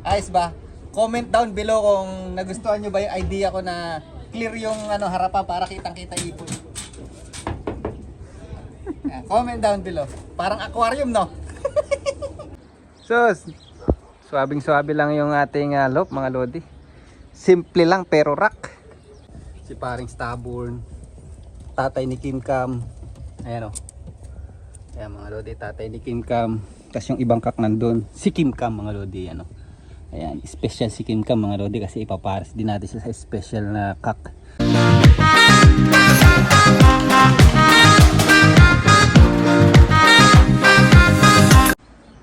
Ayos ba? Comment down below kung nagustuhan nyo ba yung idea ko na clear yung harapan para kitang-kita ipon. Yan, comment down below. Parang aquarium, no? Sus! Swabing-swabe lang yung ating lop, mga lodi. Simple lang pero rock. Si paring Stubborn, tatay ni Kim Cam. Ayan o. Ayan mga lodi, tatay ni Kim Cam. Tapos yung ibang kak nandun, si Kim Cam mga lodi. Ano. Ayan, special si Kim Cam mga lodi kasi ipapares din natin siya sa special na kak.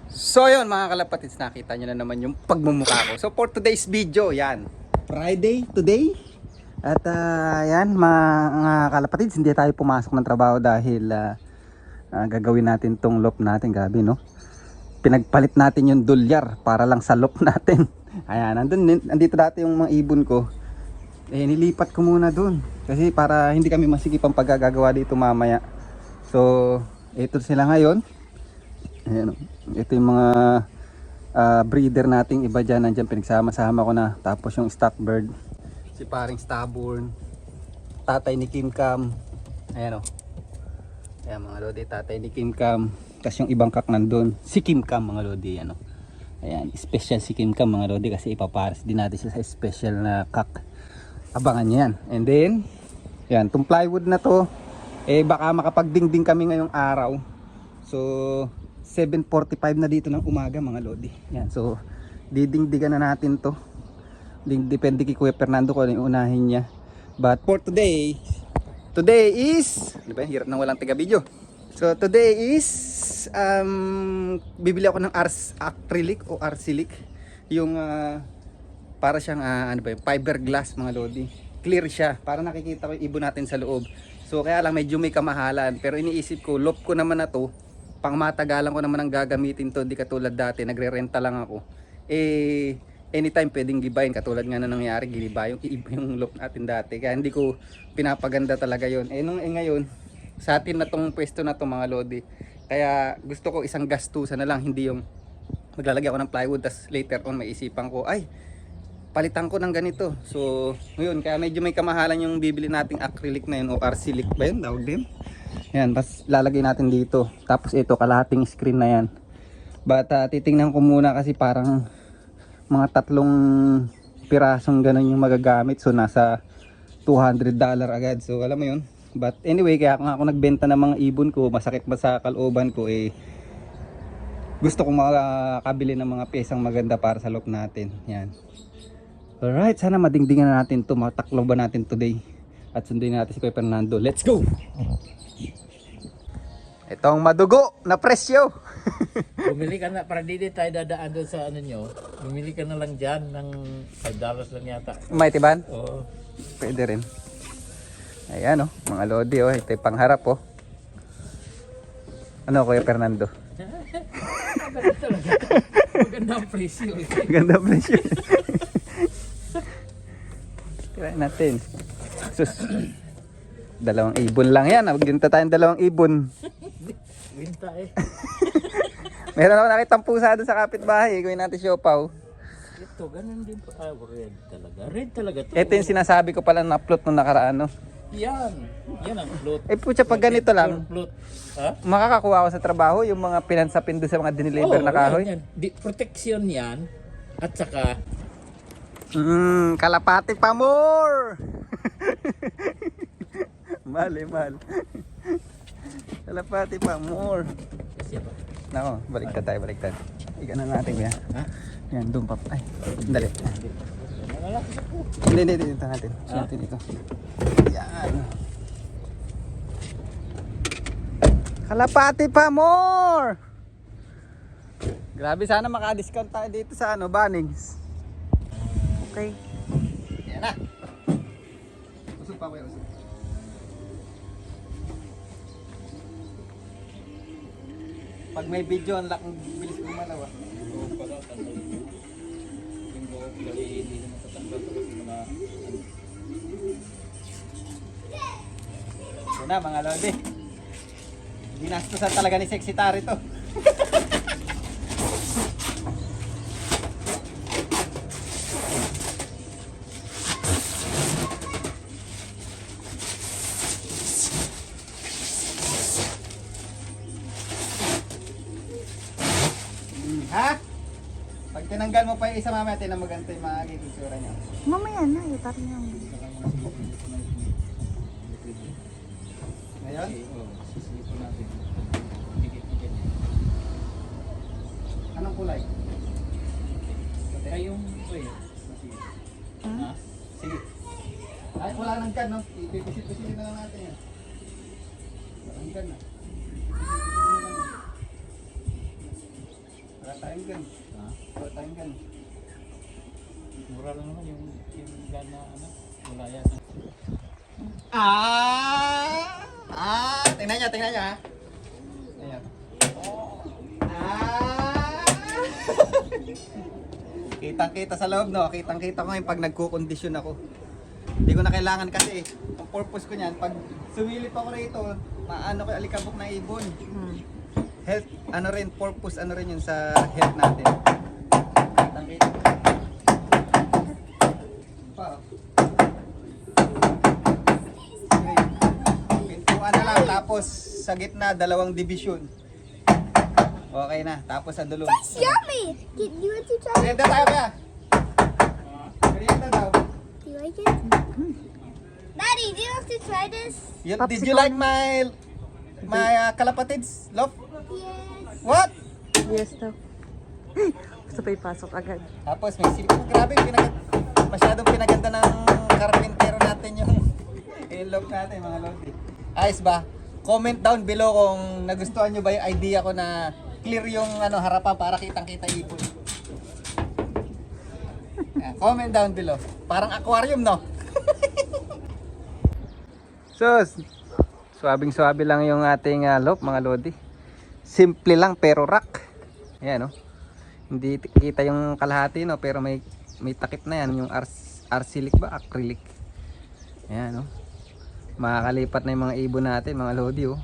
So yun mga kalapatids, nakita nyo na naman yung pagmumukha ko. So for today's video, yan. Friday today. At yan mga kalapatids, hindi tayo pumasok ng trabaho dahil gagawin natin tong loop natin. Grabe no. Pinagpalit natin yung dolyar para lang sa loop natin. Ayan, andito dati yung mga ibon ko. Eh nilipat ko muna dun. Kasi para hindi kami masikip ang paggagawa dito mamaya. So ito sila ngayon. Ayan, ito yung mga breeder nating iba dyan. Nandyan pinagsama-sama ko na. Tapos yung stock bird, si paring Stubborn, tatay ni Kim Cam. Ayan o. Ayan mga lodi, tatay ni Kim Cam. Tapos yung ibang kak nandun, si Kim Cam mga lodi. Ano. Ayan, special si Kim Cam mga lodi kasi ipapares din natin siya sa special na kak. Abangan nyo yan. And then, yan, itong plywood na to, eh baka makapagdingding kami ngayong araw. So 7:45 na dito ng umaga mga lodi. Yan, so didingdigan na natin to. Depende kay Kuya Fernando kung ano yung unahin niya. But for today is, di ba, hirap nang walang taga video. So today is bibili ako ng acrylic o arsenic. Yung para siyang ano ba, yung fiberglass mga lodi. Clear siya para nakikita ko yung ibon natin sa loob. So kaya lang medyo may kamahalan, pero iniisip ko loop ko naman na to. Pang matagalan ko naman ang gagamitin to, di katulad dati nagre-renta lang ako. Eh anytime pwedeng gibayin, katulad nga na nangyari, giniba yung loop natin dati. Kaya hindi ko pinapaganda talaga yon. Ngayon, sa atin na tong pwesto na to mga lodi. Kaya gusto ko isang gastusan na lang, hindi yung maglalagay ako ng plywood, tas later on maisipan ko, ay, palitan ko ng ganito. So, ngayon, kaya medyo may kamahalan yung bibili nating acrylic na yun, o arsenic ba yun, tawag din. Yan, bas lalagay natin dito. Tapos ito, kalahating screen na yan. But titingnan ko muna kasi parang mga 3 pirasong ganun yung magagamit. So nasa $200 agad. So alam mo yun. But anyway, kaya ako nagbenta ng mga ibon ko, masakit ba sa kalooban ko, eh gusto kong makakabili ng mga pyesang maganda para sa loop natin. Yan. Alright, sana madingdingan na natin to, matakloban natin today. At sundin natin si Kuya Fernando. Let's go! Itong madugo na presyo. Bumili ka na, para di tayo dadaan doon sa ano nyo. Bumili ka na lang dyan ng $5 lang yata. May tiban? Oo. Pwede rin. Ayan mga lodi ito yung pangharap Ano Kuya Fernando? Maganda talaga. Maganda ang presyo. Maganda ang presyo. Tirahin natin. Sus. 2 ibon lang yan. Magbinta tayong 2 ibon. Winta eh. Meron ako nakitang pusa doon sa kapitbahay. Gawin natin siopaw. Ito, ganun din pa. Red talaga. Red talaga to. Ito yung sinasabi ko pala na upload nung nakaraan. Yan. Yan ang float. Eh putya, pag ganito lang, Float. Ha? makakakuha ako sa trabaho yung mga pinansapin doon sa mga diniliver na kahoy. Yan. Protection yan. At saka, Kalapati pa more. Mahal. Kalapati pa more. kasi ba? Nako, baliktad tayo. Iganan natin yan. Ha? Yan, doon pa. Ay, dali. Malalaki ako. Hindi, dito natin. Sunatin ito. Yan. Kalapati pa more. Grabe, sana maka-discount tayo dito sa Bunnings. Okay. Yan na. Usog pa, kuya, usog. Pag may video, ang lakong bilis kumalaw. Ito na mga lodi. Ginastusan talaga ni Sexy Tari to. tinanggal mo pa yung isa mamaya, tinan mo ganito yung magiging sura niya. Mamaya na, itar niya. Ngayon? Sisipon natin. Dikit na ganyan. Anong kulay? Ay, yung oy. Ha? Sige. Ay, wala nang gan, no? Ipipisit-pisit na lang natin yan. Wala nang gan, na. Wala tayong gan. Ha? Wala tayong gan. Mura lang naman yung gana ano. Wala yata. Tingnan niya, ha? Ayan. Kitang-kita sa loob, no? Kitang-kita ko ngayon pag nagko-kondisyon ako. Hindi ko na kailangan kasi, ang purpose ko niyan, pag sumilip ako rito, maano ko yung alikabok ng ibon. Health, ano rin, purpose, ano rin yun sa health natin. Kitang-kita. Pa, oh. Pintuan na lang, tapos sa gitna, 2 division. Okay na, tapos sa dulo. That's yummy! Do you want to try it? Merienda tayo kaya. Merienda daw. Do you like it? Daddy, do you want to try this? Did you like my kalapatids, love? Yes. What? Yes, daw. Gusto pa ipasok agad. Tapos may grabe, masyadong pinaganda ng karpintero natin yung love natin, mga lodi. Ayos ba? Comment down below kung nagustuhan nyo ba yung idea ko na clear yung harapan para kitang-kita ibon. Yan, comment down below. Parang aquarium, no? Sus, swabing-swabe lang yung ating loop, mga lodi. Simple lang pero rock. Ayan, no? Hindi kita yung kalahati, no? Pero may takip na yan, yung arsenic ba? Acrylic. Ayan, no? Makakalipat na yung mga ibon natin, mga lodi, oh.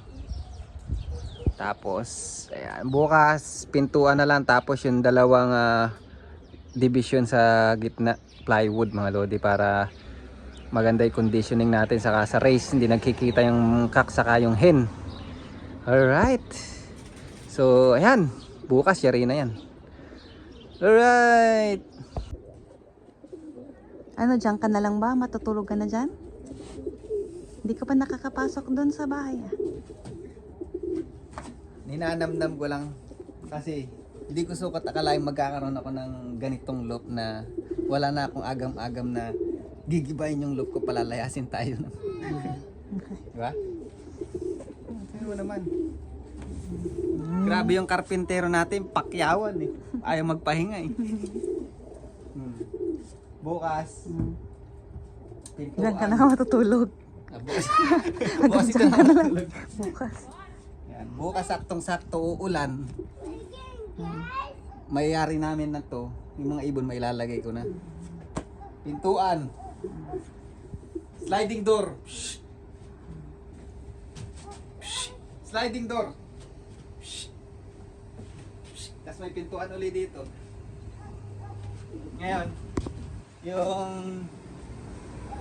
Tapos, ayan, bukas pintuan na lang, tapos yung 2 division sa gitna, plywood, mga lodi, para maganda yung conditioning natin, saka sa race hindi nagkikita yung cock saka yung hen. Alright, so ayan, bukas yari na yan. Alright, Ano, dyan ka na lang ba? Matutulog ka na dyan? Hindi ka pa nakakapasok doon sa bahay, ah. ninanamnam ko lang kasi hindi ko sukat akalain magkakaroon ako ng ganitong loop na wala na akong agam-agam na gigibayin yung loop ko, palalayasin tayo. Diba? Ano naman? Grabe yung karpintero natin, pakyawan eh. Ayaw magpahinga eh. Bukas, Diyan ka na matutulog. Bukas. Bukas ito na matulog. Bukas. Yan. Bukas saktong-sakto uulan. Mayayari namin na to. Yung mga ibon mailalagay ko na. Pintuan. Sliding door. Shh. Shh. Sliding door. Shh. Shh. Tapos may pintuan ulit dito. Ngayon, yung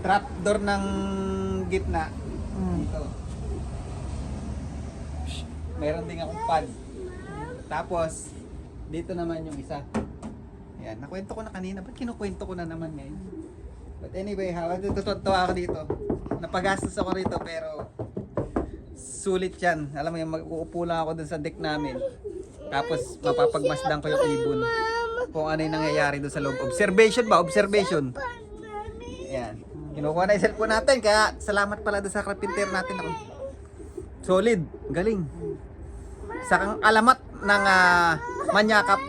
trapdoor ng gitna. Dito. Meron ding akong pad. Tapos, dito naman yung isa. Yan, nakwento ko na kanina. Ba't kinukwento ko na naman ngayon? But anyway, natutuwa ako dito. Napagastos ako rito pero sulit yan. Alam mo yung mag-uupo lang ako dun sa deck namin. Tapos, mapapagmasdan ko yung ibon. Kung ano yung nangyayari dun sa loob. Observation ba? Observation. Yan. Kinukuha na yung cellphone natin. Kaya, salamat pala dun sa carpenter natin. Solid. Galing. Sa kang alamat ng manyakap.